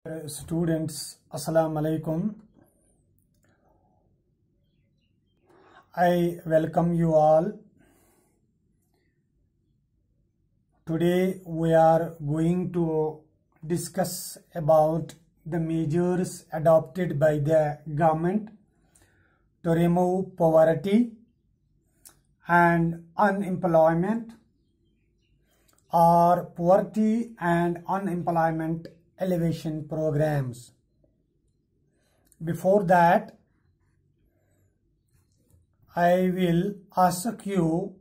Students, Assalamu alaikum. I welcome you all. Today we are going to discuss about the measures adopted by the government to remove poverty and unemployment, or poverty and unemployment elevation programs. Before that, I will ask you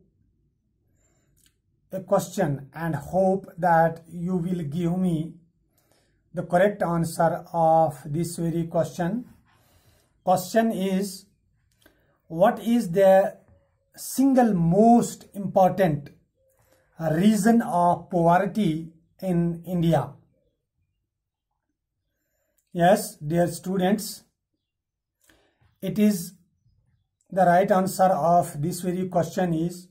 a question and hope that you will give me the correct answer of this very question. Question is, what is the single most important reason of poverty in India? Yes, dear students, it is the right answer of this very question is,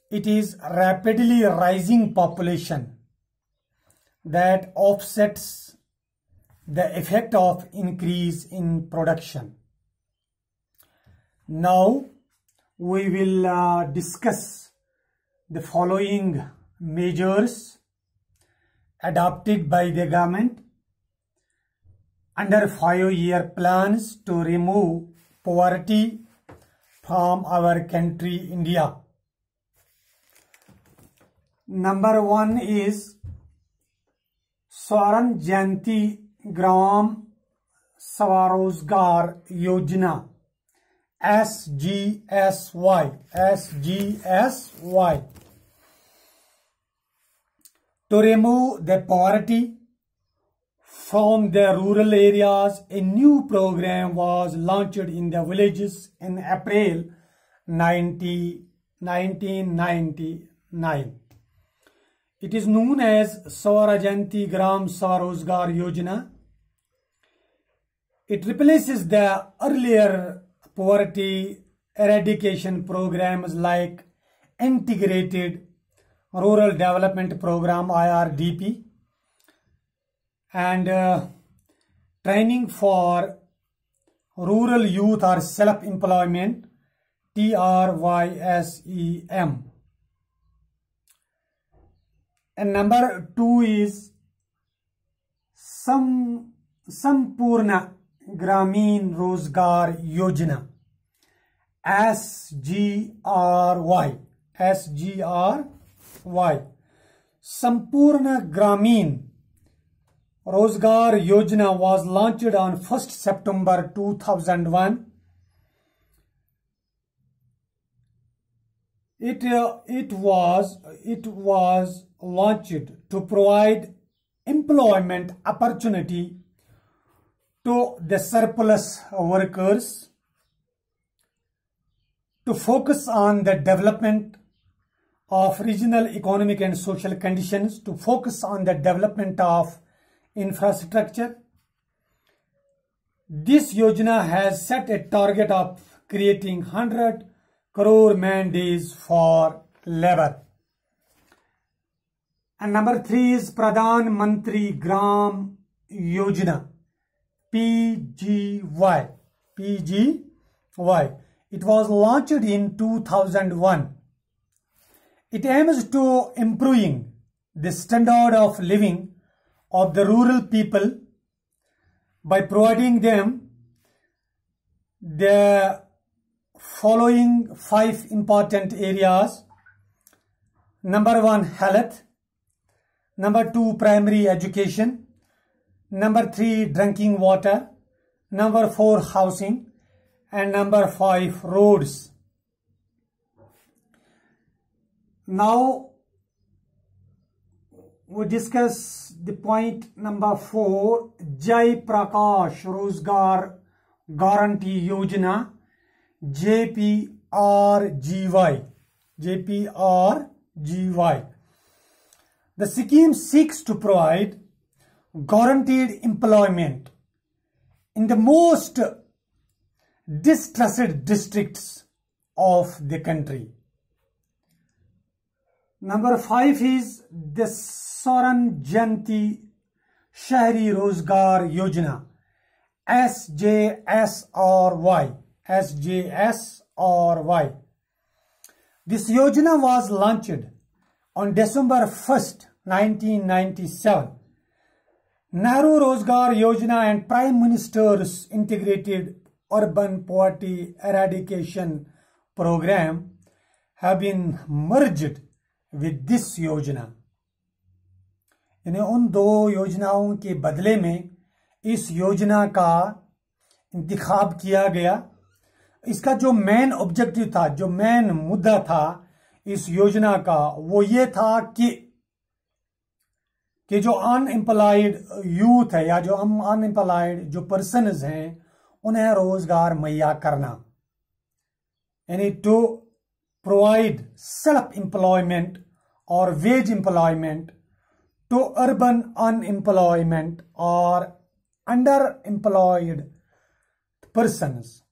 it is rapidly rising population that offsets the effect of increase in production. Now we will discuss the following measures adopted by the government under 5-year plans to remove poverty from our country, India. Number 1 is Swaran Jayanti Gram Swarozgar Yojana, SGSY. To remove the poverty from the rural areas, a new program was launched in the villages in April 1999. It is known as Swaran Jayanti Gram Swarozgar Yojana. It replaces the earlier poverty eradication programs like Integrated Rural Development Program IRDP and training for rural youth or self-employment TRYSEM. And number 2 is Sampurna Gramin Rozgar Yojana, SGRY. Sampurna Gramin Rozgar Yojana was launched on 1st September 2001. It was launched to provide employment opportunity to the surplus workers, to focus on the development of regional economic and social conditions, to focus on the development of infrastructure. This Yojana has set a target of creating 100 crore man days for labor. And number 3 is Pradhan Mantri Gram Yojana, PGY. It was launched in 2001. It aims to improving the standard of living of the rural people by providing them the following 5 important areas. Number 1, health. Number 2, primary education. Number 3, drinking water. Number 4, housing. And number 5, roads. Now we discuss the point number 4, Jai Prakash Rozgar Guarantee Yojana, JPRGY. The scheme seeks to provide guaranteed employment in the most distressed districts of the country. Number 5 is the Swaran Jayanti शहरी रोजगार योजना SJSRY. This yojana was launched on December 1st, 1997. Nehru Rozgar Yojana and Prime Minister's Integrated Urban Poverty Eradication Program have been merged with this योजना. यानी उन दो योजनाओं के बदले में इस योजना का इंतखाब किया गया. इसका जो मेन ऑब्जेक्टिव था, जो मेन मुद्दा था इस योजना का, वो ये था कि जो अनएम्प्लॉयड यूथ है या जो अनएम्प्लॉयड जो पर्सनस हैं उन्हें रोजगार मुहैया करना, यानी टू प्रोवाइड सेल्फ एम्प्लॉयमेंट और wage employment to urban unemployment और under employed persons.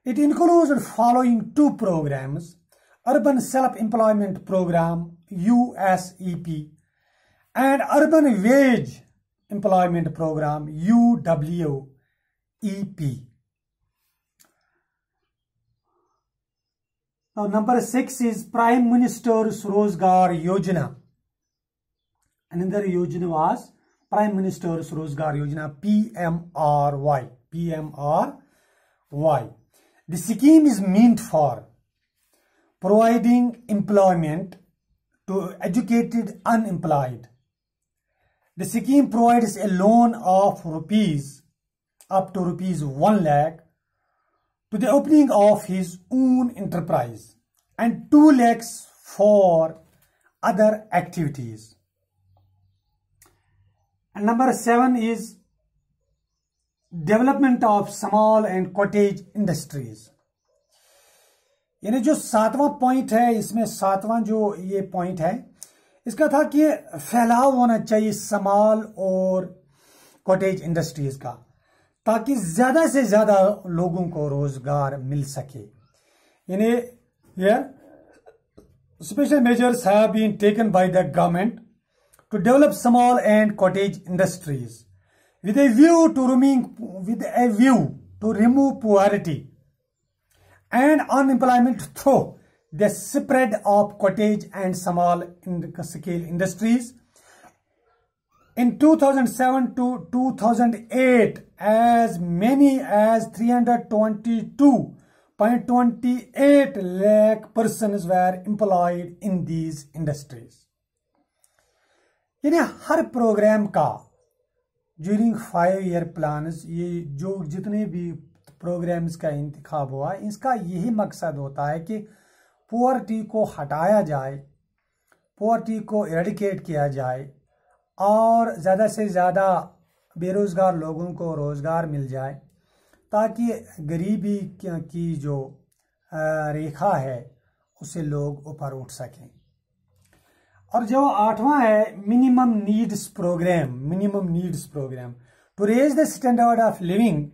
It included following two programs: Urban Self-Employment Program USEP and Urban Wage Employment Program UWEP. Now number 6 is Prime Minister's Rozgar Yojana. Another Yojana was Prime Minister's Rozgar Yojana, PMRY. The scheme is meant for providing employment to educated unemployed. The scheme provides a loan of up to rupees 1 lakh to the opening of his own enterprise and 2 lakhs for other activities. And number 7 is development of small and cottage industries. यानी जो 7वां point है, इसमें 7वां जो ये point है इसका था कि फैलाव होना चाहिए स्मॉल और कॉटेज इंडस्ट्रीज का, ताकि ज्यादा से ज्यादा लोगों को रोजगार मिल सके. यानी special measures have been taken by the government to develop small and cottage industries with a view to remove poverty and unemployment through the spread of cottage and small scale industries. In 2007 to 2008, as many as 322.28 lakh persons were employed in these industries. यानी हर programme का during 5-year plans, ये जो जितने भी programmes का इंतखाब हुआ, इसका यही मकसद होता है कि पुअर्टी को हटाया जाए, पुअर्टी को एरेडिकेट किया जाए और ज़्यादा से ज़्यादा बेरोज़गार लोगों को रोज़गार मिल जाए, ताकि गरीबी की जो रेखा है उससे लोग ऊपर उठ सकें. और जो 8वां है minimum needs programme. To raise the standard of living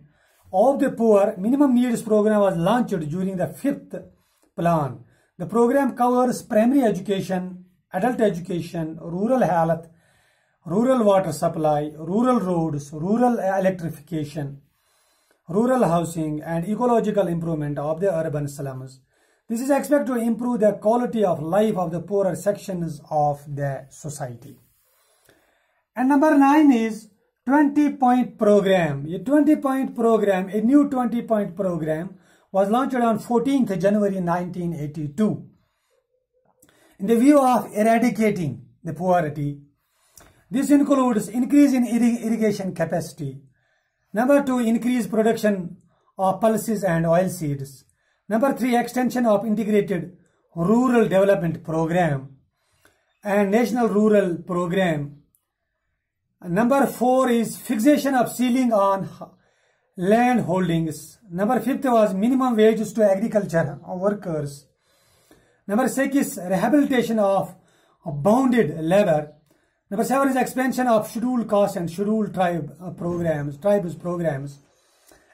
of the poor, minimum needs programme was launched during the 5th plan. The programme covers primary education, adult education, rural health, rural water supply, rural roads, rural electrification, rural housing and ecological improvement of the urban slums. This is expected to improve the quality of life of the poorer sections of the society. And number 9 is 20-point program. A 20-point program, a new 20-point program was launched on 14th January 1982. In the view of eradicating the poverty, this includes increase in irrigation capacity. Number 2, increase production of pulses and oilseeds. Number 3, extension of integrated rural development program and national rural program. Number 4 is fixation of ceiling on land holdings. Number 5 was minimum wages to agriculture workers. Number 6 is rehabilitation of bounded labor. Number 7 is expansion of scheduled caste and scheduled tribe programs.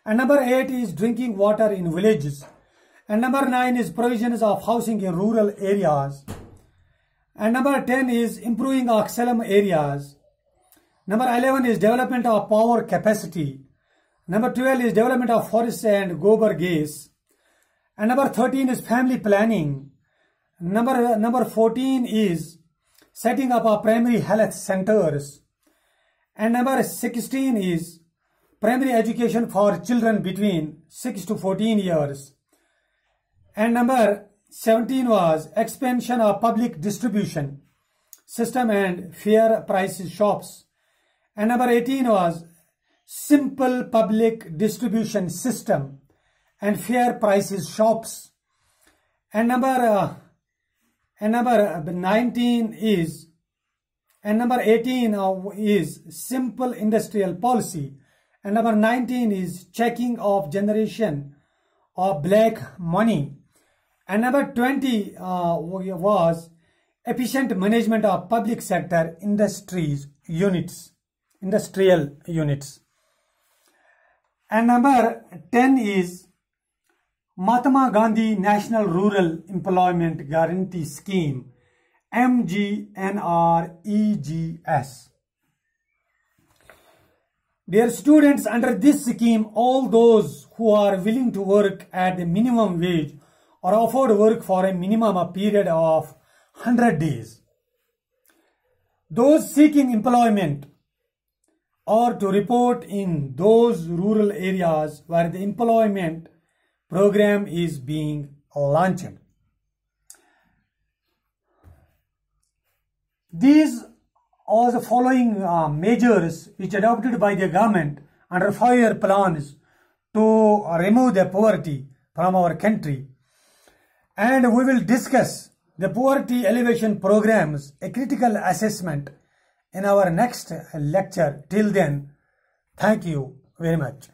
And number 8 is drinking water in villages. And number 9 is provisions of housing in rural areas. And number 10 is improving of slum areas. Number 11 is development of power capacity. Number 12 is development of forests and gobar gas. And number 13 is family planning. Number 14 is setting up our primary health centers. And number 16 is primary education for children between 6 to 14 years. And number 17 was expansion of public distribution system and fair prices shops. And number 18 was simple public distribution system and fair prices shops. And number 18 is simple industrial policy. And number 19 is checking of generation of black money. And number 20 was efficient management of public sector industrial units. And number 10 is Mahatma Gandhi National Rural Employment Guarantee Scheme, MGNREGS. Dear students, under this scheme, all those who are willing to work at the minimum wage are offered work for a minimum period of 100 days. Those seeking employment or to report in those rural areas where the employment program is being launched. These are the following measures which adopted by the government under 5-year plans to remove the poverty from our country. And we will discuss the poverty elevation programs, a critical assessment, in our next lecture. Till then, thank you very much.